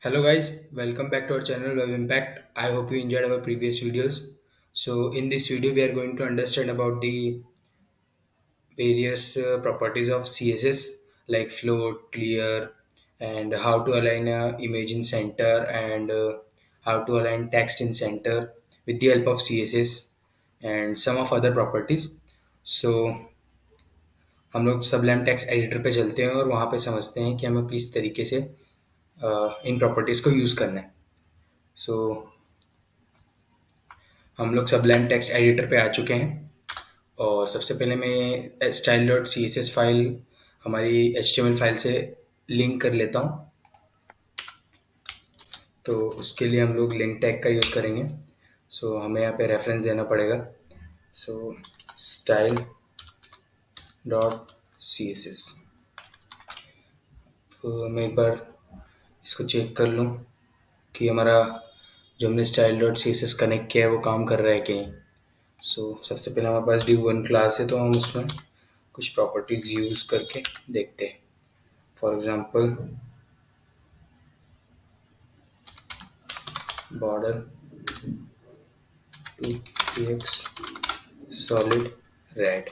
Hello guys, welcome back to our channel Web Impact. I hope you enjoyed our previous videos. So in this video we are going to understand about the various properties of CSS like float, clear, and how to align a image in center and how to align text in center with the help of CSS and some of other properties. So हम लोग सबलैम text editor पे चलते हैं और वहाँ पे समझते हैं कि हमें किस तरीके से इन प्रॉपर्टीज़ को यूज़ करना है. सो हम लोग सबलाइन टेक्स्ट एडिटर पे आ चुके हैं और सबसे पहले मैं style dot C S S file हमारी H T M L file से लिंक कर लेता हूँ. तो उसके लिए हम लोग लिंक टैग का यूज़ करेंगे. सो हमें यहाँ पे रेफरेंस देना पड़ेगा. So style dot C S S. तो मैं एक बार इसको चेक कर लूँ कि हमारा जो हमने style dot C S S connect किया है वो काम कर रहा है कि नहीं. सबसे पहले हमारे पास div वन क्लास है तो हम उसमें कुछ प्रॉपर्टीज़ यूज़ करके देखते हैं. For example border two px solid red.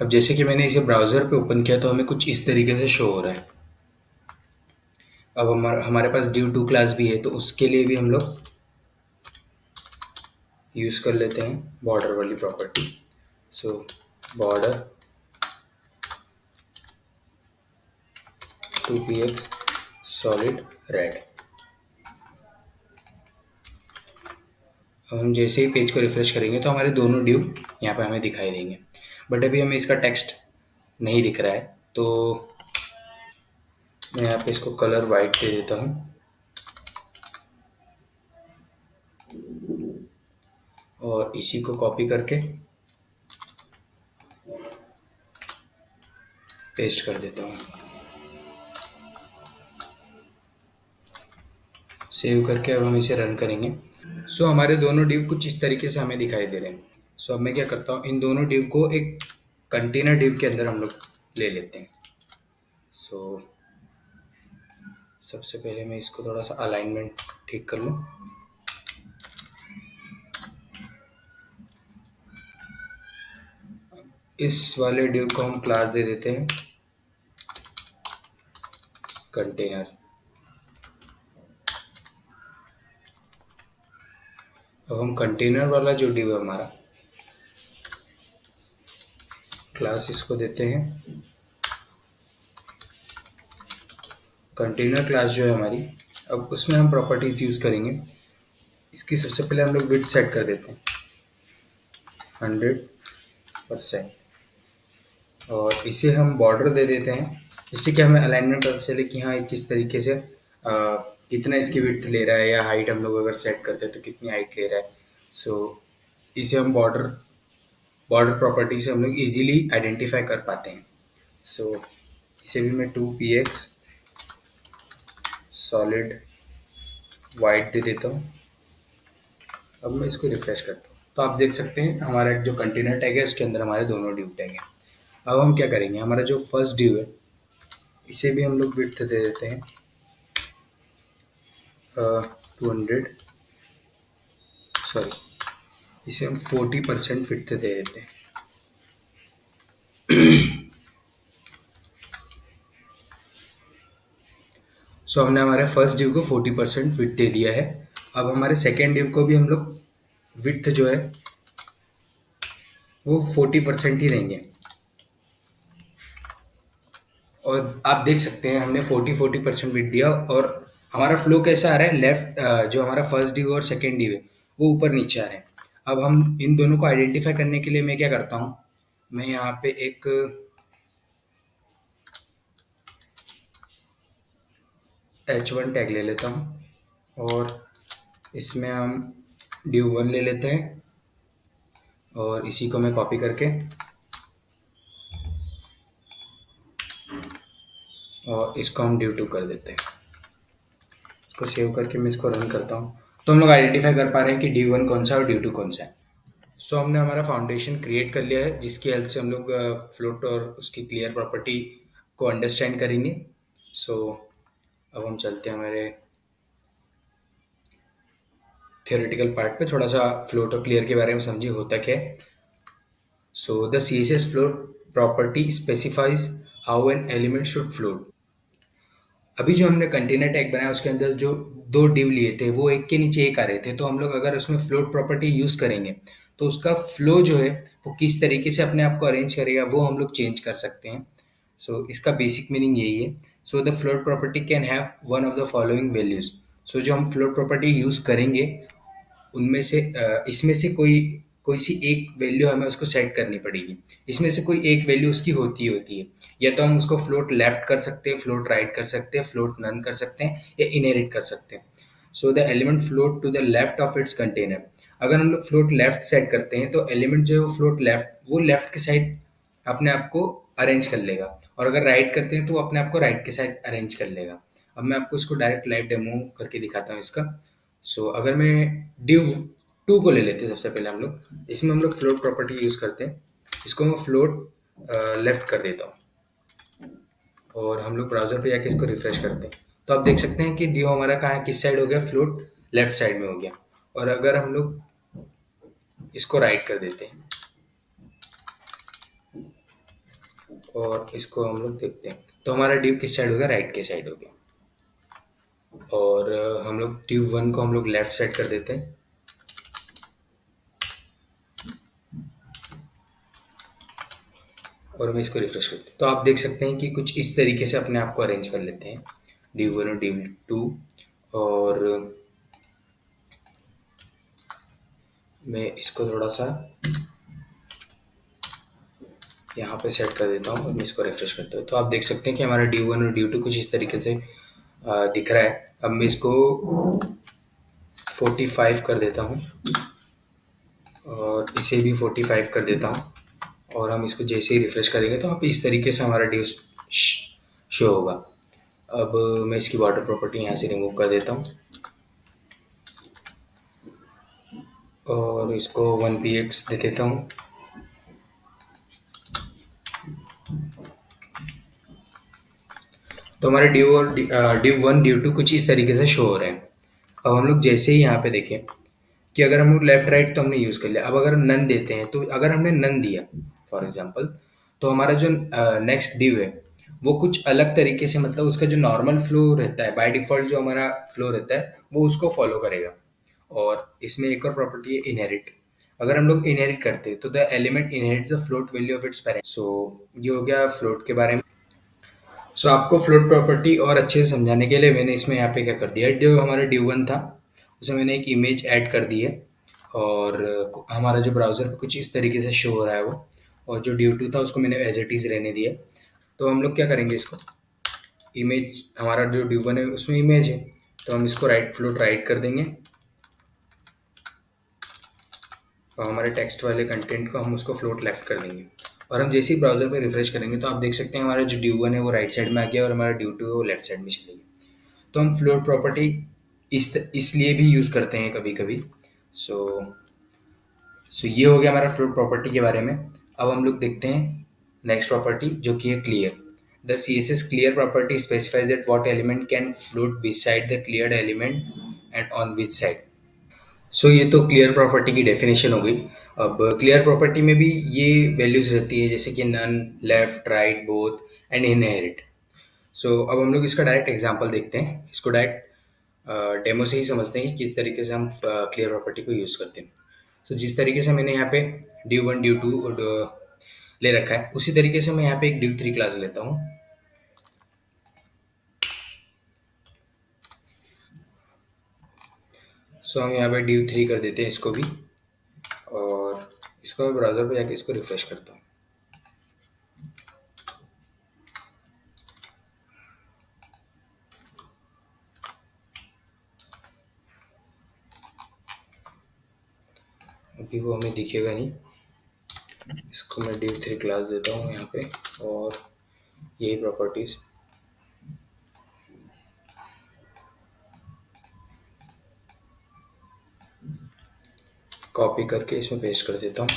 अब जैसे कि मैंने इसे ब्राउज़र पे ओपन किया तो हमें कुछ इस तरीके से शो हो रहा है. अब हमारे पास div टू क्लास भी है तो उसके लिए भी हम लोग यूज़ कर लेते हैं बॉर्डर वाली property. So border two px solid red. अब हम जैसे ही पेज को रिफ्रेश करेंगे तो हमारे दोनों ड्यू यहाँ पे हमें दिखाई देंगे. बट अभी हमें इसका टेक्स्ट नहीं दिख रहा है तो मैं यहाँ पे इसको कलर वाइट दे देता हूँ और इसी को कॉपी करके पेस्ट कर देता हूँ. सेव करके अब हम इसे रन करेंगे. हमारे दोनों डिव कुछ इस तरीके से हमें दिखाई दे रहे हैं. अब मैं क्या करता हूँ, इन दोनों डिव को एक कंटेनर डिव के अंदर हम लोग ले लेते हैं. सो सबसे पहले मैं इसको थोड़ा सा अलाइनमेंट ठीक कर लूँ. इस वाले डिव को हम क्लास दे देते हैं कंटेनर. अब हम कंटेनर वाला जो डिव है हमारा क्लास इसको देते हैं. कंटेनर क्लास जो है हमारी, अब उसमें हम प्रॉपर्टीज़ यूज़ करेंगे. इसकी सबसे पहले हम लोग विड्थ सेट कर देते हैं 100% और इसे हम बॉर्डर दे देते हैं जिससे कि हमें अलाइनमेंट पता चले कि हाँ ये किस तरीके से कितना इसकी विड्थ ले रहा है या हाइट हम लोग अगर सेट करते हैं तो कितनी हाइट ले रहा है. इसे हम बॉर्डर बॉर्डर प्रॉपर्टी से हम लोग इजीली आइडेंटिफाई कर पाते हैं. इसे भी मैं 2px सॉलिड वाइट दे देता हूँ. अब मैं इसको रिफ्रेश करता हूँ तो आप देख सकते हैं हमारा जो कंटेनर टैग है उसके अंदर हमारे दोनों ड्यू टैग हैं. अब हम क्या करेंगे, हमारा जो फर्स्ट ड्यू है इसे भी हम लोग विड्थ दे देते हैं 200, सॉरी इसे हम 40% विड्थ दे देते हैं. हमने हमारे फर्स्ट ड्यू को 40% विड्थ दे दिया है. अब हमारे सेकेंड ड्यू को भी हम लोग विड्थ जो है वो 40% ही देंगे. और आप देख सकते हैं हमने 40% विड्थ दिया और हमारा फ्लो कैसा आ रहा है, लेफ्ट जो हमारा फर्स्ट ड्यू और सेकेंड ड्यू है वो ऊपर नीचे आ रहे हैं. अब हम इन दोनों को आइडेंटिफाई करने के लिए मैं क्या करता हूँ, मैं यहाँ पे एक h1 टैग ले लेता हूँ और इसमें हम ड्यू वन ले लेते हैं और इसी को मैं कॉपी करके और इसको हम ड्यू टू कर देते हैं. इसको सेव करके मैं इसको रन करता हूँ तो हम लोग आइडेंटिफाई कर पा रहे हैं कि ड्यू वन कौन सा है और ड्यू टू कौन सा है. सो हमने हमारा फाउंडेशन क्रिएट कर लिया है जिसकी हेल्प से हम लोग फ्लोट और उसकी क्लियर प्रॉपर्टी को अंडरस्टैंड करेंगे। सो अब हम चलते हैं हमारे थियोरेटिकल पार्ट पे, थोड़ा सा फ्लोट और क्लियर के बारे में समझिए होता क्या है। So the CSS float property specifies how an element should float. अभी जो हमने कंटेनर टैग बनाया उसके अंदर जो दो डिव लिए थे वो एक के नीचे एक आ रहे थे, तो हम लोग अगर उसमें फ्लोट प्रॉपर्टी यूज करेंगे तो उसका फ्लो जो है वो किस तरीके से अपने आप को अरेंज करेगा वो हम लोग चेंज कर सकते हैं। सो इसका बेसिक मीनिंग यही है। So the float property can have one of the following values. So जो हम फ्लोट प्रॉपर्टी यूज करेंगे उनमें से इसमें से कोई कोई सी एक वैल्यू हमें उसको सेट करनी पड़ेगी। इसमें से कोई एक वैल्यू उसकी होती ही होती है। या तो हम उसको फ्लोट लेफ्ट कर सकते हैं, फ्लोट राइट कर सकते हैं, फ्लोट नन कर सकते हैं या इनहेरिट कर सकते हैं। So the element float to the left of its container. अगर हम लोग फ्लोट लेफ्ट सेट करते हैं तो एलिमेंट जो है वो फ्लोट लेफ्ट वो लेफ्ट के साइड अपने आप को अरेंज कर लेगा, और अगर राइट करते हैं तो वो अपने आप को राइट के साइड अरेंज कर लेगा। अब मैं आपको इसको डायरेक्ट लाइव डेमो करके दिखाता हूँ इसका। सो अगर मैं div 2 को ले लेते हैं, सबसे पहले हम लोग इसमें हम लोग फ्लोट प्रॉपर्टी यूज़ करते हैं। इसको मैं फ्लोट लेफ्ट कर देता हूँ और हम लोग ब्राउज़र पे जाके इसको रिफ्रेश करते हैं तो आप देख सकते हैं कि div हमारा कहाँ किस साइड हो गया, फ्लोट लेफ्ट साइड में हो गया। और अगर हम लोग इसको राइट कर देते हैं और इसको हम लोग देखते हैं तो हमारा div किस साइड हो गया, राइट के साइड हो गया। और हम लोग div 1 को हम लोग लेफ्ट साइड कर देते हैं और मैं इसको रिफ्रेश करती हूँ तो आप देख सकते हैं कि कुछ इस तरीके से अपने आप को अरेंज कर लेते हैं div 1 और div 2। और मैं इसको थोड़ा सा यहाँ पे सेट कर देता हूँ और मैं इसको रिफ्रेश करता हूँ तो आप देख सकते हैं कि हमारा div 1 और div 2 कुछ इस तरीके से दिख रहा है। अब मैं इसको 45 कर देता हूँ और इसे भी 45 कर देता हूँ और हम इसको जैसे ही रिफ्रेश करेंगे तो आप इस तरीके से हमारा ड्यू शो होगा। अब मैं इसकी वाटर प्रॉपर्टी यहाँ से रिमूव कर देता हूँ और इसको 1px दे देता हूँ। तो हमारे ड्यू और ड्यू 1 ड्यू 2 कुछ इस तरीके से शो हो रहे हैं। अब हम लोग जैसे ही यहाँ पे देखें कि अगर हम लोग लेफ्ट राइट तो हमने यूज़ कर लिया, अब अगर नन देते हैं तो अगर हमने नन दिया फॉर एग्जांपल तो हमारा जो नेक्स्ट डिव है वो कुछ अलग तरीके से, मतलब उसका जो नॉर्मल फ्लो रहता है बाय डिफ़ॉल्ट जो हमारा फ्लो रहता है वो उसको फॉलो करेगा। और इसमें एक और प्रॉपर्टी है इनहेरिट। अगर हम लोग इनहेरिट करते हैं तो the element inherits the float value of its parent. So ये हो गया फ्लोट के बारे में। सो आपको फ्लोट प्रॉपर्टी और अच्छे से समझाने के लिए मैंने इसमें यहाँ पे क्या कर दिया, जो हमारा ड्यू वन था उसमें मैंने एक इमेज ऐड कर दी है और हमारा जो ब्राउज़र पे कुछ इस तरीके से शो हो रहा है वो। और जो ड्यू टू था उसको मैंने एज इट इज़ रहने दिया। तो हम लोग क्या करेंगे, इसको इमेज हमारा जो ड्यू वन है उसमें इमेज है तो हम इसको राइट फ्लोट राइट कर देंगे और हमारे टेक्स्ट वाले कंटेंट को हम उसको फ्लोट लेफ्ट कर देंगे। और हम जैसे ही ब्राउज़र पे रिफ्रेश करेंगे तो आप देख सकते हैं हमारा जो ड्यू वन है वो राइट साइड में आ गया और हमारा ड्यू टू है वो लेफ्ट साइड में चले गया। तो हम फ्लोट प्रॉपर्टी इसलिए भी यूज़ करते हैं कभी कभी। सो ये हो गया हमारा फ्लोट प्रॉपर्टी के बारे में। अब हम लोग देखते हैं नेक्स्ट प्रॉपर्टी जो कि है clear. The CSS clear property specifies that what element can float beside the cleared element and on which side. So ये तो क्लियर प्रॉपर्टी की डेफिनेशन हो गई। अब क्लियर प्रॉपर्टी में भी ये वैल्यूज रहती है जैसे कि none, left, right, both and inherit. So अब हम लोग इसका डायरेक्ट एग्जांपल देखते हैं, इसको डायरेक्ट डेमो से ही समझते हैं कि किस तरीके से हम क्लियर प्रॉपर्टी को यूज़ करते हैं। सो जिस तरीके से मैंने यहाँ पे ड्यू वन ड्यू टू ले रखा है उसी तरीके से मैं यहाँ पे एक ड्यू थ्री क्लास लेता हूँ। सो हम यहाँ पे ड्यू थ्री कर देते हैं इसको भी और इसको मैं ब्राउज़र पे जाके इसको रिफ्रेश करता हूँ। अभी वो हमें दिखेगा नहीं। इसको मैं ड्यू थ्री क्लास देता हूँ यहाँ पे और यही प्रॉपर्टीज़ कॉपी करके इसमें पेस्ट कर देता हूँ।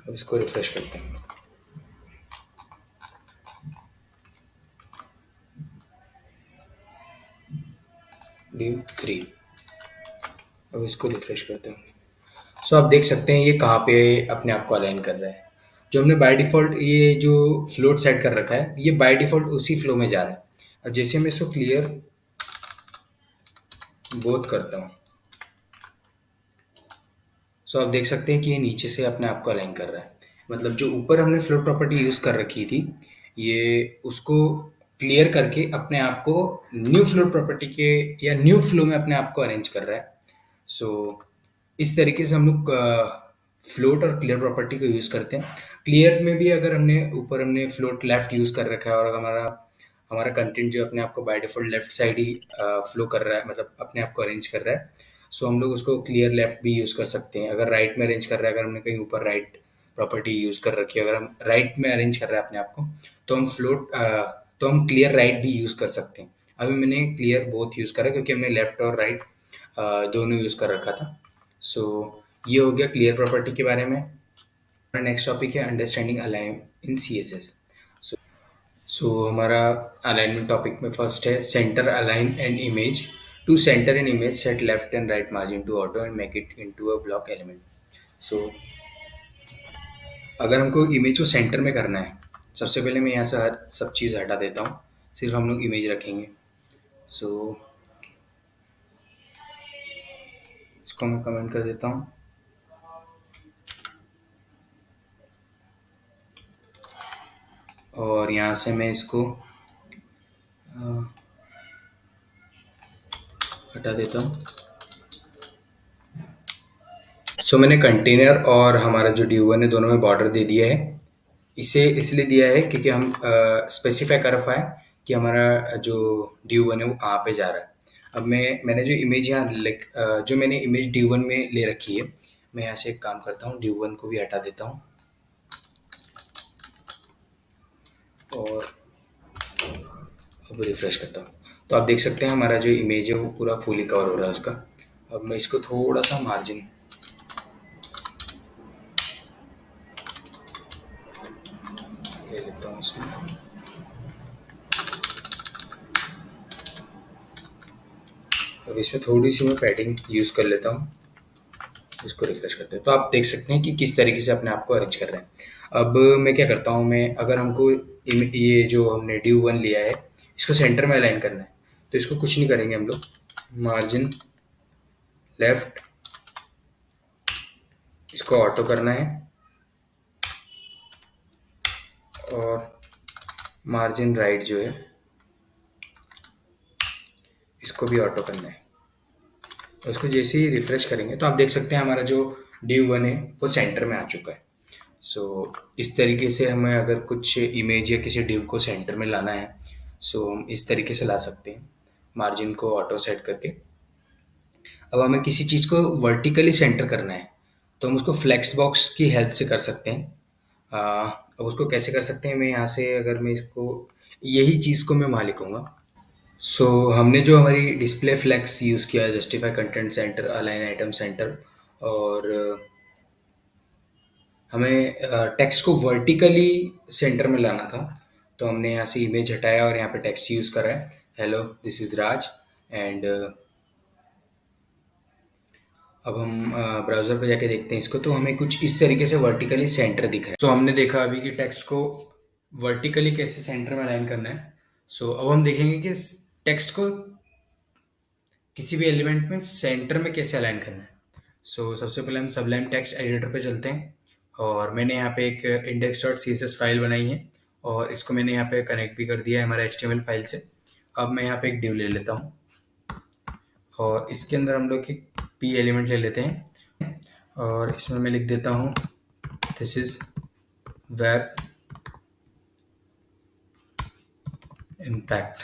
अब इसको रिफ्रेश करते हैं। div 3। अब इसको रिफ्रेश करते हैं। सो आप देख सकते हैं ये कहाँ पे अपने आप को अलाइन कर रहा है। जो हमने बाय डिफ़ॉल्ट ये जो फ्लोट सेट कर रखा है, ये बाय डिफ़ॉल्ट उसी फ्लो में जा रहा है। अब जैसे मैं इसको क्लियर बोथ करता हूँ, सो आप देख सकते हैं कि ये नीचे से अपने आप को अलाइन कर रहा है। मतलब जो ऊपर हमने फ्लोट प्रॉपर्टी यूज़ कर रखी थी, ये उसको क्लियर करके अपने आप को न्यू फ्लोट प्रॉपर्टी के या न्यू फ्लो में अपने आप को अरेंज कर रहा है। सो इस तरीके से हम लोग फ्लोट और क्लियर प्रॉपर्टी को यूज़ करते हैं। क्लियर में भी अगर हमने फ्लोट लेफ्ट यूज़ कर रखा है और हमारा हमारा कंटेंट जो अपने आप को by default left side he flow कर रहा है, मतलब अपने आप को अरेंज कर रहा है, सो हम लोग उसको क्लियर लेफ्ट भी यूज़ कर सकते हैं। अगर राइट में अरेंज कर रहा है, अगर हमने कहीं ऊपर राइट प्रॉपर्टी यूज़ कर रखी है, अगर हम राइट में अरेंज कर रहे हैं अपने आप को, तो हम क्लियर राइट भी यूज़ कर सकते हैं। अभी मैंने क्लियर बोथ यूज़ करा क्योंकि हमने लेफ्ट और राइट दोनों यूज़ कर रखा था। सो ये हो गया क्लियर प्रॉपर्टी के बारे में। नेक्स्ट टॉपिक है understanding align in C S S. So हमारा अलाइनमेंट टॉपिक में फर्स्ट है centre align an image. To centre an image set left and right margin to auto and make it into a block element. So अगर हमको image को centre में करना है, सबसे पहले मैं यहाँ से सब चीज़ हटा देता हूँ, सिर्फ हम लोग इमेज रखेंगे। सो इसको मैं कमेंट कर देता हूँ और यहाँ से मैं इसको हटा देता हूँ। सो मैंने कंटेनर और हमारा जो ड्यू1 है दोनों में बॉर्डर दे दिया है। इसे इसलिए दिया है क्योंकि हम स्पेसिफाई कर पाए कि हमारा जो ड्यू1 है वो कहाँ पे जा रहा है। अब मैंने जो इमेज यहाँ जो मैंने इमेज ड्यू1 में ले रखी है, मैं यहाँ से एक काम करता हूँ, ड्यू1 को भी हटा देता हूँ और अब रिफ्रेश करता हूँ। तो आप देख सकते हैं हमारा जो इमेज है वो पूरा फुली कवर हो रहा है उसका। अब मैं इसको थोड़ा सा मार्जिन ले लेता हूँ इसमें। अब इसमें थोड़ी सी मैं पैडिंग यूज़ कर लेता हूँ। इसको रिफ्रेश करते हैं तो आप देख सकते हैं कि किस तरीके से अपने आप को अरेंज कर रहे हैं। अब मैं क्या करता हूँ, मैं अगर हमको ये जो हमने ड्यू1 लिया है इसको सेंटर में अलाइन करना है, तो इसको कुछ नहीं करेंगे हम लोग, मार्जिन लेफ्ट, इसको ऑटो करना है और मार्जिन राइट जो है इसको भी ऑटो करना है। तो इसको जैसे ही रिफ्रेश करेंगे तो आप देख सकते हैं हमारा जो ड्यू1 है वो सेंटर में आ चुका है। सो इस तरीके से हमें अगर कुछ इमेज या किसी डिव को सेंटर में लाना है, सो हम इस तरीके से ला सकते हैं मार्जिन को ऑटो सेट करके। अब हमें किसी चीज़ को वर्टिकली सेंटर करना है तो हम उसको फ्लेक्स बॉक्स की हेल्प से कर सकते हैं। अब उसको कैसे कर सकते हैं, मैं यहाँ से अगर मैं इसको यही चीज़ को मैं वहाँ लिखूँगा। सो हमने जो हमारी डिस्प्ले फ्लेक्स यूज़ किया, justify content centre, align item centre, और हमें टेक्स्ट को वर्टिकली सेंटर में लाना था, तो हमने यहाँ से इमेज हटाया और यहाँ पे टेक्स्ट यूज़ करा है, hello this is Raj. And अब हम ब्राउज़र पे जाके देखते हैं इसको, तो हमें कुछ इस तरीके से वर्टिकली सेंटर दिख रहा है। सो हमने देखा अभी कि टेक्स्ट को वर्टिकली कैसे सेंटर में अलाइन करना है। सो अब हम देखेंगे कि टेक्स्ट को किसी भी एलिमेंट में सेंटर में कैसे अलाइन करना है। सो सबसे पहले हम सबलाइम टेक्स्ट एडिटर पे चलते हैं और मैंने यहाँ पे एक index dot C S S file बनाई है और इसको मैंने यहाँ पे कनेक्ट भी कर दिया है हमारे H T M L file से। अब मैं यहाँ पे एक डिव ले लेता हूँ और इसके अंदर हम लोग एक पी एलिमेंट ले लेते हैं और इसमें मैं लिख देता हूँ दिस इज़ वेब इम्पैक्ट।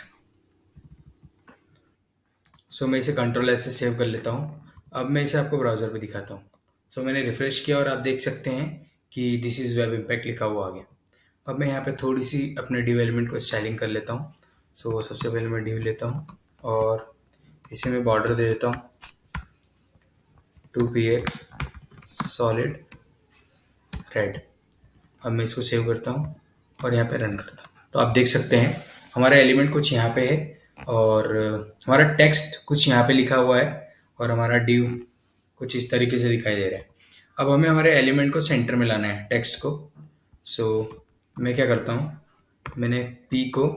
सो मैं इसे कंट्रोल एस से सेव कर लेता हूँ। अब मैं इसे आपको ब्राउज़र पे दिखाता हूँ। सो मैंने रिफ़्रेश किया और आप देख सकते हैं कि दिस इज़ वेब इम्पैक्ट लिखा हुआ आ गया। अब मैं यहाँ पे थोड़ी सी अपने डिव एलिमेंट को स्टाइलिंग कर लेता हूँ। सो सबसे पहले मैं डिव लेता हूँ और इसे मैं बॉर्डर दे देता हूँ 2px सॉलिड रेड। अब मैं इसको सेव करता हूँ और यहाँ पे रन करता हूँ। तो आप देख सकते हैं हमारा एलिमेंट कुछ यहाँ पे है और हमारा टेक्स्ट कुछ यहाँ पे लिखा हुआ है और हमारा div कुछ इस तरीके से दिखाई दे रहा है। अब हमें हमारे एलिमेंट को सेंटर में लाना है, टेक्स्ट को। सो मैं क्या करता हूँ, मैंने p को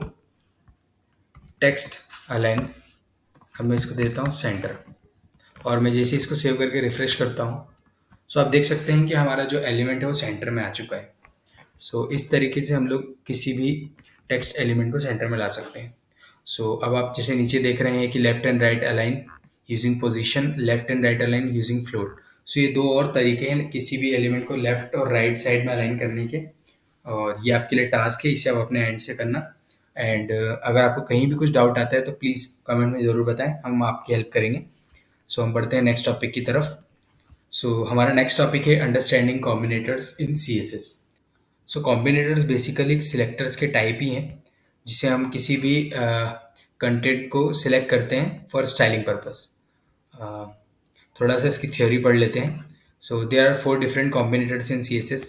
टेक्स्ट अलाइन, अब मैं इसको देता हूँ सेंटर और मैं जैसे इसको सेव करके रिफ्रेश करता हूँ, सो आप देख सकते हैं कि हमारा जो एलिमेंट है वो सेंटर में आ चुका है। सो इस तरीके से हम लोग किसी भी टेक्स्ट एलिमेंट को सेंटर में ला सकते हैं। सो अब आप जैसे नीचे देख रहे हैं कि left and right align using position, left and right align using float. So ये दो और तरीके हैं किसी भी एलिमेंट को लेफ्ट और राइट साइड में अलाइन करने के, और ये आपके लिए टास्क है, इसे आप अपने एंड से करना। एंड अगर आपको कहीं भी कुछ डाउट आता है तो प्लीज़ कमेंट में ज़रूर बताएं, हम आपकी हेल्प करेंगे। सो हम बढ़ते हैं नेक्स्ट टॉपिक की तरफ। सो हमारा नेक्स्ट टॉपिक है understanding कॉम्बिनेटर्स in CSS। So कॉम्बिनेटर्स basically selectors के टाइप ही हैं जिसे हम किसी भी कंटेंट को सिलेक्ट करते हैं फॉर स्टाइलिंग पर्पस। थोड़ा सा इसकी थ्योरी पढ़ लेते हैं। So there are 4 different combinators in CSS।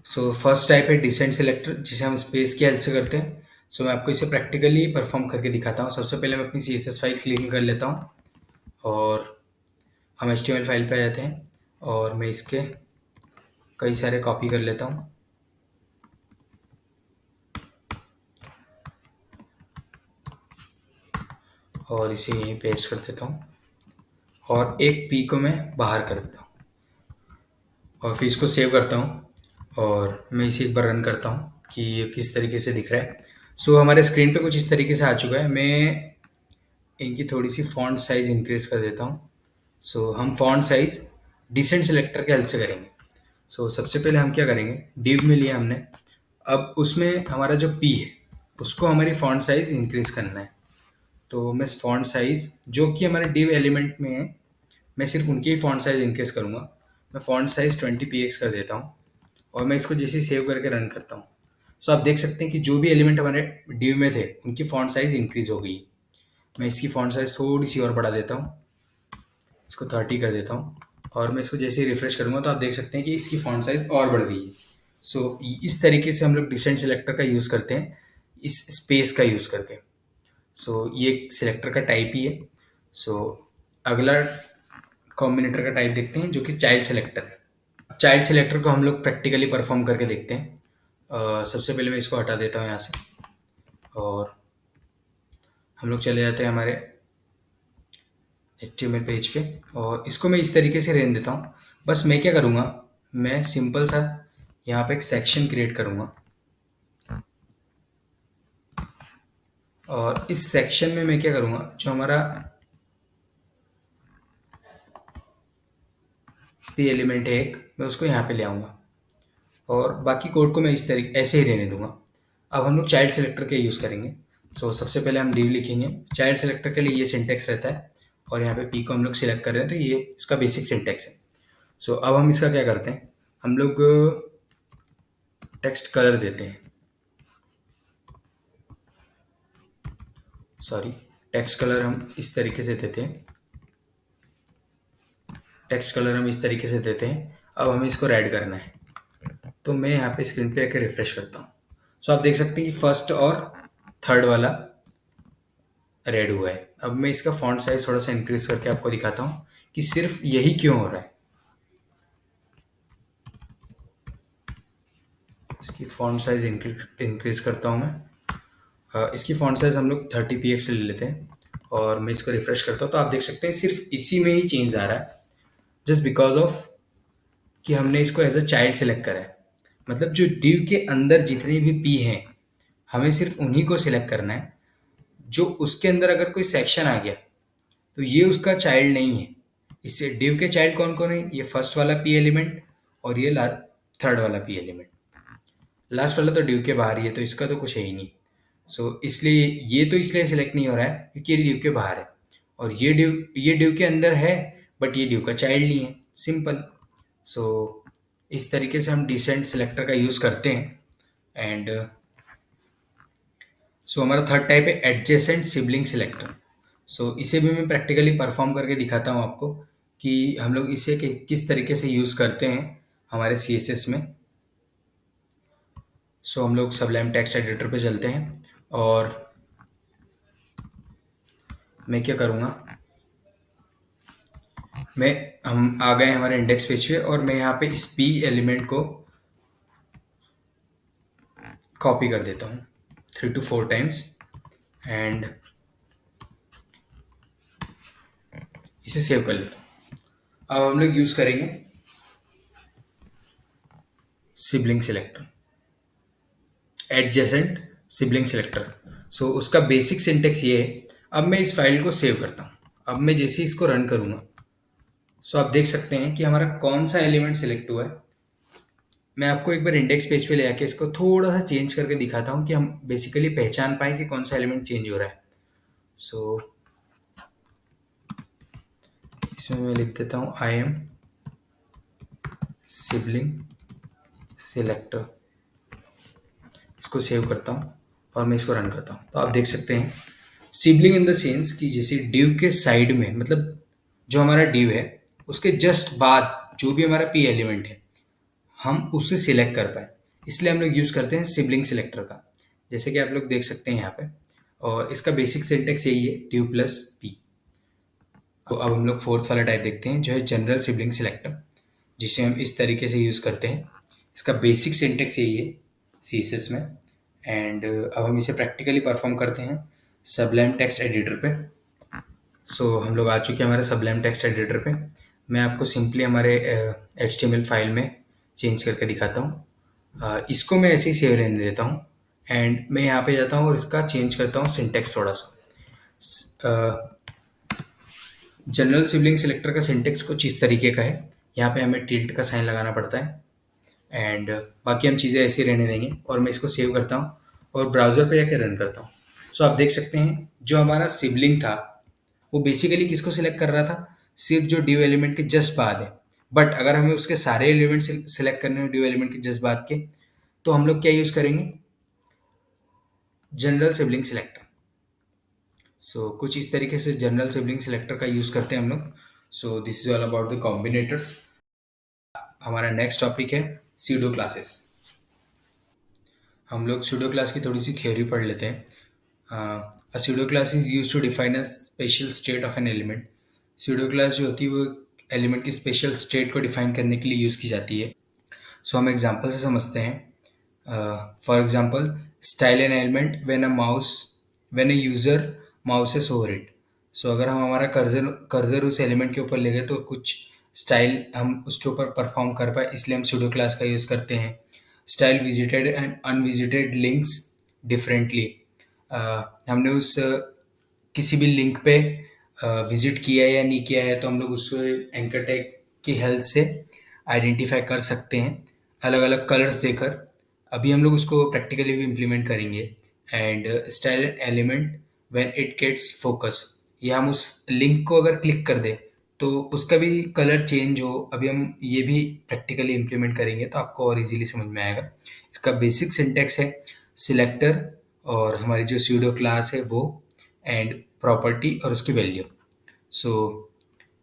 So first type है डिसेंट सिलेक्टर, जिसे हम स्पेस की हेल्प से करते हैं। सो मैं आपको इसे प्रैक्टिकली परफॉर्म करके दिखाता हूँ। सबसे पहले मैं अपनी CSS फाइल क्लीन कर लेता हूँ और हम HTML फाइल पे आ जाते हैं और मैं इसके कई सारे कॉपी कर लेता हूँ और इसे यहीं पेस्ट कर देता हूँ और एक पी को मैं बाहर कर देता हूँ और फिर इसको सेव करता हूँ और मैं इसे एक बार रन करता हूँ कि ये किस तरीके से दिख रहा है। सो हमारे स्क्रीन पे कुछ इस तरीके से आ चुका है। मैं इनकी थोड़ी सी फॉन्ट साइज़ इंक्रीज़ कर देता हूँ। सो हम फॉन्ट साइज़ डिसेंट सेलेक्टर के हेल्प से करेंगे। सो सबसे पहले हम क्या करेंगे, डिव में लिया हमने, अब उसमें हमारा जो पी है उसको हमारी फॉन्ट साइज़ इंक्रीज़ करना है। तो मैं फॉन्ट साइज़ जो कि हमारे डिव एलिमेंट में है, मैं सिर्फ उनकी ही फॉन्ट साइज़ इंक्रीज़ करूँगा। मैं फॉन्ट साइज़ 20px कर देता हूँ और मैं इसको जैसे ही सेव करके रन करता हूँ, सो आप देख सकते हैं कि जो भी एलिमेंट हमारे डिव में थे उनकी फॉन्ट साइज़ इंक्रीज़ हो गई। मैं इसकी फॉन्ट साइज़ थोड़ी सी और बढ़ा देता हूँ, इसको 30 कर देता हूँ और मैं इसको जैसे ही रिफ्रेश करूँगा तो आप देख सकते हैं कि इसकी फॉन्ट साइज़ और बढ़ गई है। सो इस तरीके से हम लोग डिसेंट सिलेक्टर का यूज़ करते हैं, इस स्पेस का यूज़ करके। सो ये एक सिलेक्टर का टाइप ही है। सो अगला कॉम्बिनेटर का टाइप देखते हैं जो कि चाइल्ड सिलेक्टर है। चाइल्ड सिलेक्टर को हम लोग प्रैक्टिकली परफॉर्म करके देखते हैं। सबसे पहले मैं इसको हटा देता हूँ यहाँ से और हम लोग चले जाते हैं हमारे HTML पेज पे और इसको मैं इस तरीके से रहने देता हूँ। बस मैं क्या करूँगा, मैं सिंपल सा यहाँ पे एक सेक्शन क्रिएट करूँगा और इस सेक्शन में मैं क्या करूँगा, जो हमारा पी एलिमेंट है एक, मैं उसको यहाँ पे ले आऊँगा और बाकी कोड को मैं इस तरीके ऐसे ही रहने दूंगा। अब हम लोग चाइल्ड सेलेक्टर के यूज़ करेंगे। सो सबसे पहले हम div लिखेंगे। चाइल्ड सेलेक्टर के लिए ये सिंटेक्स रहता है और यहाँ पे p को हम लोग सिलेक्ट कर रहे हैं तो ये इसका बेसिक सिंटेक्स है। सो अब हम इसका क्या करते हैं, हम लोग टेक्स्ट कलर देते हैं, सॉरी टेक्स्ट कलर हम इस तरीके से देते हैं, टेक्स्ट कलर हम इस तरीके से देते हैं। अब हमें इसको रेड करना है तो मैं यहाँ पे स्क्रीन पे आके रिफ्रेश करता हूँ। सो आप देख सकते हैं कि फर्स्ट और थर्ड वाला रेड हुआ है। अब मैं इसका फॉन्ट साइज थोड़ा सा इंक्रीज करके आपको दिखाता हूँ कि सिर्फ यही क्यों हो रहा है। इसकी फॉन्ट साइज इंक्रीज करता हूँ मैं। इसकी फॉन्ट साइज हम लोग 30px ले लेते हैं और मैं इसको रिफ्रेश करता हूँ तो आप देख सकते हैं सिर्फ इसी में ही चेंज आ रहा है, जस्ट बिकॉज ऑफ कि हमने इसको एज अ चाइल्ड सेलेक्ट करा है। मतलब जो div के अंदर जितने भी p हैं हमें सिर्फ उन्हीं को सिलेक्ट करना है। जो उसके अंदर अगर कोई सेक्शन आ गया तो ये उसका चाइल्ड नहीं है। इससे div के चाइल्ड कौन कौन है, ये फर्स्ट वाला p एलिमेंट और ये थर्ड वाला p एलिमेंट। लास्ट वाला तो div के बाहर ही है तो इसका तो कुछ है ही नहीं। सो इसलिए ये तो इसलिए सिलेक्ट नहीं हो रहा है क्योंकि ये div के बाहर है और ये div के अंदर है बट ये div का चाइल्ड नहीं है, सिंपल। सो इस तरीके से हम डिसेंट सिलेक्टर का यूज़ करते हैं। एंड सो हमारा थर्ड टाइप है एडजेसेंट सिबलिंग सिलेक्टर। सो इसे भी मैं प्रैक्टिकली परफॉर्म करके दिखाता हूँ आपको कि हम लोग इसे किस तरीके से यूज़ करते हैं हमारे CSS में। सो हम लोग सबलाइम टेक्स्ट एडिटर पे चलते हैं और मैं क्या करूँगा, मैं हम आ गए हमारे इंडेक्स पेज पे और मैं यहाँ पे इस P एलिमेंट को कॉपी कर देता हूँ 3 to 4 टाइम्स एंड इसे सेव कर लेता हूँ। अब हम लोग यूज़ करेंगे sibling selector, adjacent sibling selector. So उसका बेसिक सिंटेक्स ये है। अब मैं इस फाइल को सेव करता हूँ। अब मैं जैसे ही इसको रन करूँगा, सो आप देख सकते हैं कि हमारा कौन सा एलिमेंट सेलेक्ट हुआ है। मैं आपको एक बार इंडेक्स पेज पे ले आके इसको थोड़ा सा चेंज करके दिखाता हूँ कि हम बेसिकली पहचान पाएँ कि कौन सा एलिमेंट चेंज हो रहा है। सो इसमें मैं लिख देता हूँ आई एम सिबलिंग सिलेक्टर, इसको सेव करता हूँ और मैं इसको रन करता हूँ। तो आप देख सकते हैं सिबलिंग इन द सेंस कि जैसे डिव के साइड में, मतलब जो हमारा डिव है उसके जस्ट बाद जो भी हमारा पी एलिमेंट है हम उसे सिलेक्ट कर पाए, इसलिए हम लोग यूज़ करते हैं सिबलिंग सिलेक्टर का, जैसे कि आप लोग देख सकते हैं यहाँ पे। और इसका बेसिक सिंटेक्स यही है, डिव प्लस पी। तो अब हम लोग फोर्थ वाला टाइप देखते हैं जो है जनरल सिबलिंग सिलेक्टर, जिसे हम इस तरीके से यूज़ करते हैं। इसका बेसिक सिंटेक्स यही है CSS में। एंड अब हम इसे प्रैक्टिकली परफॉर्म करते हैं सबलाइम टेक्स्ट एडिटर पे। सो हम लोग आ चुके हैं हमारे सबलाइम टेक्स्ट एडिटर पे। मैं आपको सिंपली हमारे HTML फाइल में चेंज करके दिखाता हूँ। इसको मैं ऐसे ही सेव रहने देता हूँ एंड मैं यहाँ पे जाता हूँ और इसका चेंज करता हूँ सिंटेक्स थोड़ा सा। जनरल सिबलिंग सिलेक्टर का सिंटेक्स कुछ इस तरीके का है। यहाँ पे हमें टिल्ट का साइन लगाना पड़ता है एंड बाकी हम चीज़ें ऐसे ही रहने देंगे और मैं इसको सेव करता हूँ और ब्राउज़र पे जाके रन करता हूँ। सो आप देख सकते हैं जो हमारा सिबलिंग था वो बेसिकली किसको सिलेक्ट कर रहा था, सिर्फ जो ड्यू एलिमेंट के जस्ट बाद है। बट अगर हमें उसके सारे एलिमेंट सिलेक्ट करने हो ड्यू एलिमेंट के जस्ट बाद के, तो हम लोग क्या यूज़ करेंगे, जनरल सिबलिंग सिलेक्टर। सो कुछ इस तरीके से जनरल सिबलिंग सिलेक्टर का यूज़ करते हैं हम लोग। So this is all about the combinators. हमारा नेक्स्ट टॉपिक है सीडो क्लासेस। हम लोग सूडो क्लास की थोड़ी सी थ्योरी पढ़ लेते हैं। A pseudo class is use to define a special state of an element. Pseudo class जो होती है वो एलिमेंट की स्पेशल स्टेट को डिफाइन करने के लिए यूज़ की जाती है। सो हम एग्जांपल से समझते हैं। For example, style an element when a user mouses over it. So अगर हम हमारा कर्सर कर्सर उस एलिमेंट के ऊपर ले गए तो कुछ स्टाइल हम उसके ऊपर परफॉर्म कर पाए, इसलिए हम सूडो क्लास का यूज़ करते हैं। Style visited and unvisited links differently. हमने उस किसी भी लिंक पे विजिट किया है या नहीं किया है तो हम लोग उसको एंकर टैग की हेल्प से आइडेंटिफाई कर सकते हैं अलग अलग कलर्स देकर। अभी हम लोग उसको प्रैक्टिकली भी इम्प्लीमेंट करेंगे। And style element when it gets focus, ये हम उस लिंक को अगर क्लिक कर दें तो उसका भी कलर चेंज हो, अभी हम ये भी प्रैक्टिकली इम्प्लीमेंट करेंगे तो आपको और इजीली समझ में आएगा। इसका बेसिक सिंटेक्स है सिलेक्टर और हमारी जो स्यूडो क्लास है वो, एंड प्रॉपर्टी और उसकी वैल्यू। सो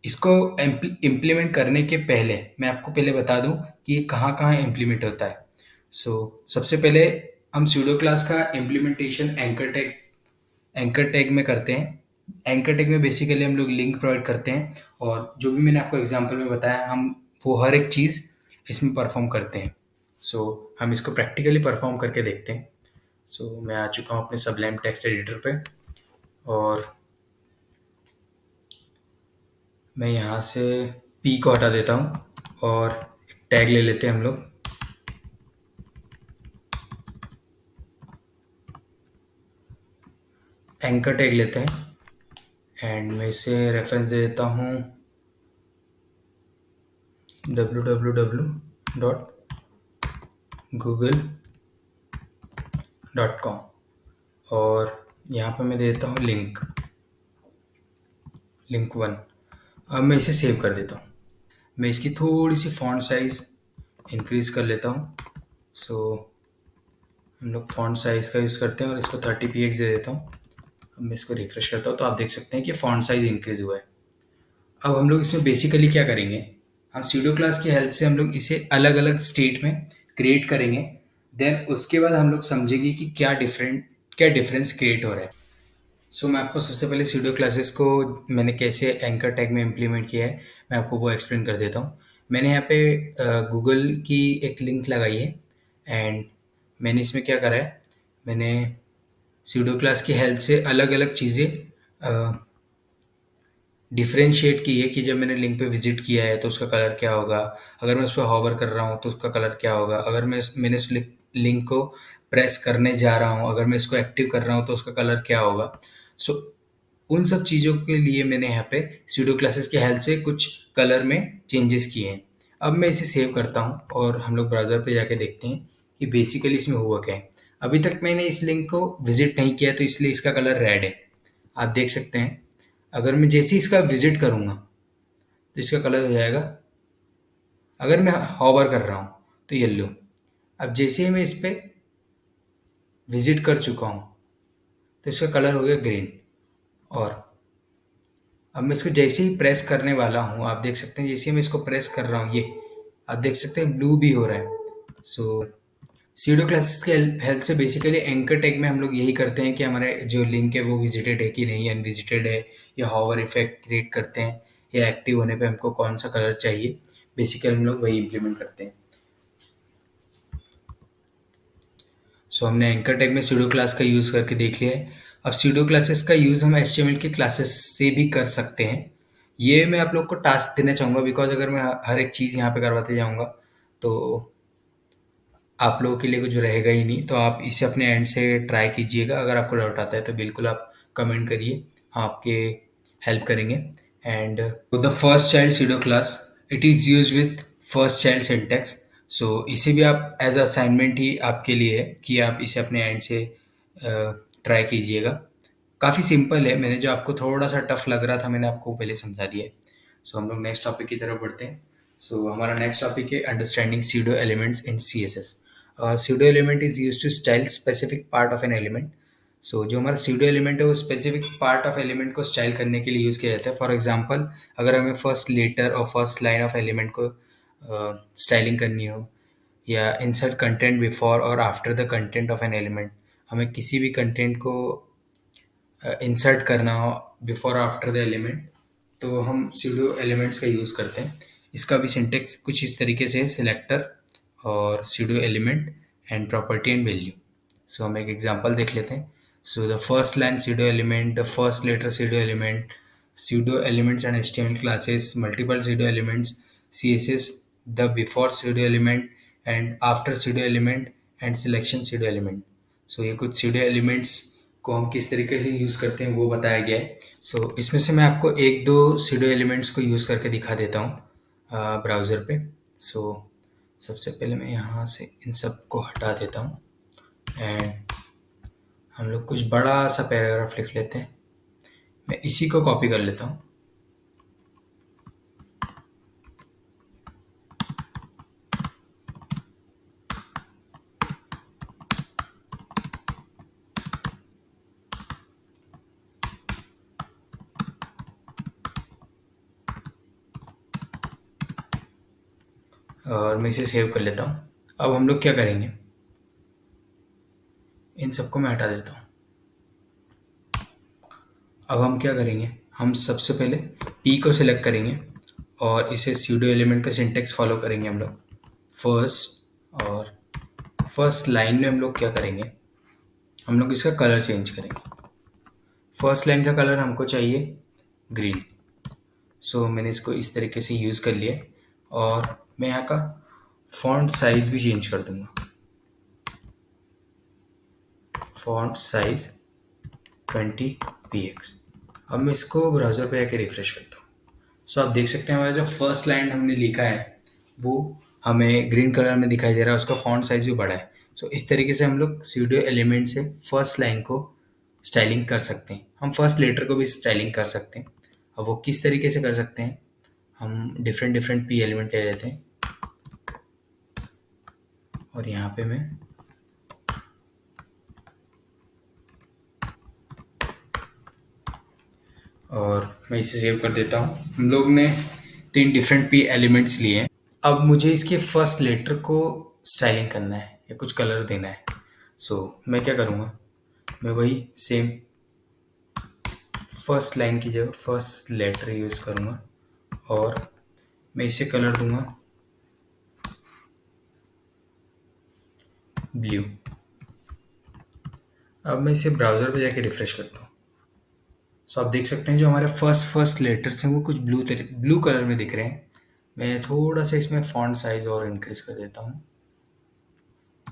इसको इम्प्लीमेंट करने के पहले मैं आपको पहले बता दूं कि ये कहाँ कहाँ इम्प्लीमेंट होता है। सो सबसे पहले हम स्यूडो क्लास का इम्प्लीमेंटेशन एंकर टैग में करते हैं। एंकर टैग में बेसिकली हम लोग लिंक प्रोवाइड करते हैं और जो भी मैंने आपको एग्जांपल में बताया हम वो हर एक चीज़ इसमें परफॉर्म करते हैं। सो हम इसको प्रैक्टिकली परफॉर्म करके देखते हैं। सो मैं आ चुका हूँ अपने सबलाइम टेक्स्ट एडिटर पे और मैं यहाँ से पी को हटा देता हूँ और एक टैग ले लेते हैं हम लोग, एंकर टैग लेते हैं एंड मैं इसे रेफरेंस दे देता हूँ www.google.com और यहाँ पे मैं दे देता हूँ लिंक 1। अब मैं इसे सेव कर देता हूँ। मैं इसकी थोड़ी सी फॉन्ट साइज़ इंक्रीज कर लेता हूँ। सो हम लोग फॉन्ट साइज़ का यूज़ करते हैं और इसको 30 px दे देता हूँ। अब मैं इसको रिफ्रेश करता हूँ तो आप देख सकते हैं कि फॉन्ट साइज़ इंक्रीज हुआ है। अब हम लोग इसमें बेसिकली क्या करेंगे, हम सीडो क्लास की हेल्प से हम लोग इसे अलग अलग स्टेट में क्रिएट करेंगे। देन उसके बाद हम लोग समझेंगे कि क्या डिफरेंस क्रिएट हो रहा है। सो मैं आपको सबसे पहले सीडो क्लासेस को मैंने कैसे एंकर टैग में इम्प्लीमेंट किया है, मैं आपको वो एक्सप्लेन कर देता हूँ। मैंने यहाँ पे गूगल की एक लिंक लगाई है, एंड मैंने इसमें क्या करा है, मैंने सीडो क्लास की हेल्प से अलग अलग चीज़ें डिफरेंशिएट की है कि जब मैंने लिंक पे विजिट किया है तो उसका कलर क्या होगा, अगर मैं उस पर हॉवर कर रहा हूँ तो उसका कलर क्या होगा, अगर मैंने उस लिंक को प्रेस करने जा रहा हूँ, अगर मैं इसको एक्टिव कर रहा हूँ तो उसका कलर क्या होगा। सो उन सब चीज़ों के लिए मैंने यहाँ पे सूडो क्लासेस की हेल्प से कुछ कलर में चेंजेस किए हैं। अब मैं इसे सेव करता हूँ और हम लोग ब्राउज़र पे जाके देखते हैं कि बेसिकली इसमें हुआ क्या है। अभी तक मैंने इस लिंक को विजिट नहीं किया तो इसलिए इसका कलर रेड है, आप देख सकते हैं। अगर मैं जैसे ही इसका विजिट करूँगा तो इसका कलर हो जाएगा, अगर मैं हॉवर कर रहा हूँ तो येलो। अब जैसे ही मैं इस पर विजिट कर चुका हूँ तो इसका कलर हो गया ग्रीन। और अब मैं इसको जैसे ही प्रेस करने वाला हूँ, आप देख सकते हैं जैसे ही मैं इसको प्रेस कर रहा हूँ, ये आप देख सकते हैं ब्लू भी हो रहा है। सो सीडो क्लासेस के हेल्प से बेसिकली एंकर टैग में हम लोग यही करते हैं कि हमारे जो लिंक है वो विजिटेड है कि नहीं, अनविजिटेड है, या हॉवर इफेक्ट क्रिएट करते हैं, या एक्टिव होने पे हमको कौन सा कलर चाहिए, बेसिकली हम लोग वही इम्प्लीमेंट करते हैं। सो हमने एंकर टैग में सीडो क्लास का यूज़ करके देख लिया है। अब सीडो क्लासेस का यूज़ हम एचटीएमएल के क्लासेस से भी कर सकते हैं। ये मैं आप लोग को टास्क देना चाहूँगा, बिकॉज अगर मैं हर एक चीज़ यहाँ पे करवाते जाऊँगा तो आप लोगों के लिए कुछ रहेगा ही नहीं। तो आप इसे अपने एंड से ट्राई कीजिएगा। अगर आपको डाउट आता है तो बिल्कुल आप कमेंट करिए, हम आपके हेल्प करेंगे। And the first child pseudo class, it is use with first child syntax. So इसे भी आप एज असाइनमेंट ही आपके लिए है कि आप इसे अपने एंड से ट्राई कीजिएगा। काफ़ी सिंपल है, मैंने जो आपको थोड़ा सा टफ लग रहा था मैंने आपको पहले समझा दिया है। सो हम लोग नेक्स्ट टॉपिक की तरफ बढ़ते हैं। सो हमारा नेक्स्ट टॉपिक है understanding pseudo elements in C S S. Pseudo element is use to style specific part of an element. So जो हमारा सीडो एलिमेंट है वो स्पेसिफिक पार्ट ऑफ एलिमेंट को स्टाइल करने के लिए यूज़ किया जाता है। फॉर एग्जांपल, अगर हमें फर्स्ट लेटर और फर्स्ट लाइन ऑफ एलिमेंट को स्टाइलिंग करनी हो, या इंसर्ट कंटेंट बिफोर और after the content of an element, हमें किसी भी कंटेंट को इंसर्ट करना हो बिफोर आफ्टर द एलिमेंट, तो हम सूडो एलिमेंट्स का यूज़ करते हैं। इसका भी सिंटेक्स कुछ इस तरीके से है, सिलेक्टर और pseudo element and property and value. So हम एक एग्जांपल देख लेते हैं। So the first line pseudo element, the first letter pseudo element, pseudo elements and HTML classes, multiple pseudo elements, CSS, the before pseudo element and after pseudo element and selection pseudo element. So ये कुछ pseudo elements को हम किस तरीके से use करते हैं वो बताया गया है। सो इसमें से मैं आपको एक दो सूडो एलिमेंट्स को यूज़ करके दिखा देता हूँ ब्राउज़र पे। सो सबसे पहले मैं यहाँ से इन सब को हटा देता हूँ, एंड हम लोग कुछ बड़ा सा पैराग्राफ लिख लेते हैं। मैं इसी को कॉपी कर लेता हूँ। और मैं इसे सेव कर लेता हूँ। अब हम लोग क्या करेंगे, इन सबको मैं हटा देता हूँ। अब हम क्या करेंगे, हम सबसे पहले पी को सिलेक्ट करेंगे और इसे सूडो एलिमेंट का सिंटेक्स फॉलो करेंगे हम लोग। और फर्स्ट लाइन में हम लोग क्या करेंगे, हम लोग इसका कलर चेंज करेंगे। फर्स्ट लाइन का कलर हमको चाहिए ग्रीन। सो मैंने इसको इस तरीके से यूज़ कर लिया, और मैं यहाँ का फॉन्ट साइज़ भी चेंज कर दूँगा। Font size 20 px। अब मैं इसको ब्राउज़र पे आके रिफ्रेश करता हूँ। सो आप देख सकते हैं हमारा जो फर्स्ट लाइन हमने लिखा है वो हमें ग्रीन कलर में दिखाई दे रहा है, उसका फॉन्ट साइज़ भी बड़ा है। सो इस तरीके से हम लोग सूडो एलिमेंट से फर्स्ट लाइन को स्टाइलिंग कर सकते हैं। हम फर्स्ट लेटर को भी स्टाइलिंग कर सकते हैं। अब वो किस तरीके से कर सकते हैं, हम डिफरेंट डिफरेंट पी एलिमेंट ले लेते हैं, और यहाँ पे मैं और मैं इसे सेव कर देता हूँ। हम लोग ने 3 डिफरेंट पी एलिमेंट्स लिए हैं। अब मुझे इसके फर्स्ट लेटर को स्टाइलिंग करना है या कुछ कलर देना है। सो मैं क्या करूँगा, मैं वही सेम फर्स्ट लाइन की जगह फर्स्ट लेटर यूज़ करूँगा और मैं इसे कलर दूंगा ब्लू। अब मैं इसे ब्राउज़र पे जाके रिफ्रेश करता हूँ। सो आप देख सकते हैं जो हमारे फर्स्ट फर्स्ट लेटर्स हैं वो कुछ ब्लू कलर में दिख रहे हैं। मैं थोड़ा सा इसमें फॉन्ट साइज और इंक्रीज कर देता हूँ।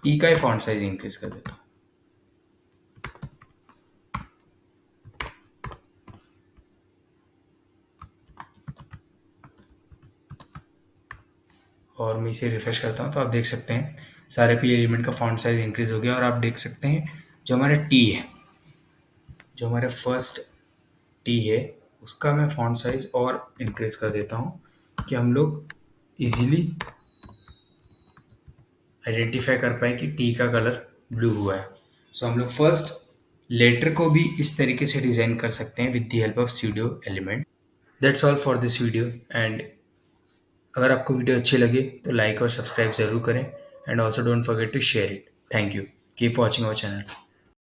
ई का ही फॉन्ट साइज इंक्रीज कर देता हूँ और मैं इसे रिफ्रेश करता हूँ तो आप देख सकते हैं सारे पी एलिमेंट का फॉन्ट साइज इंक्रीज हो गया। और आप देख सकते हैं जो हमारा टी है, जो हमारे फर्स्ट टी है, उसका मैं फॉन्ट साइज और इंक्रीज कर देता हूँ कि हम लोग इजीली आइडेंटिफाई कर पाए कि टी का कलर ब्लू हुआ है। सो हम लोग फर्स्ट लेटर को भी इस तरीके से डिज़ाइन कर सकते हैं with the help of pseudo element. That's all for this video. And अगर आपको वीडियो अच्छी लगे तो लाइक और सब्सक्राइब ज़रूर करें and also don't forget to share it. Thank you. Keep watching our channel.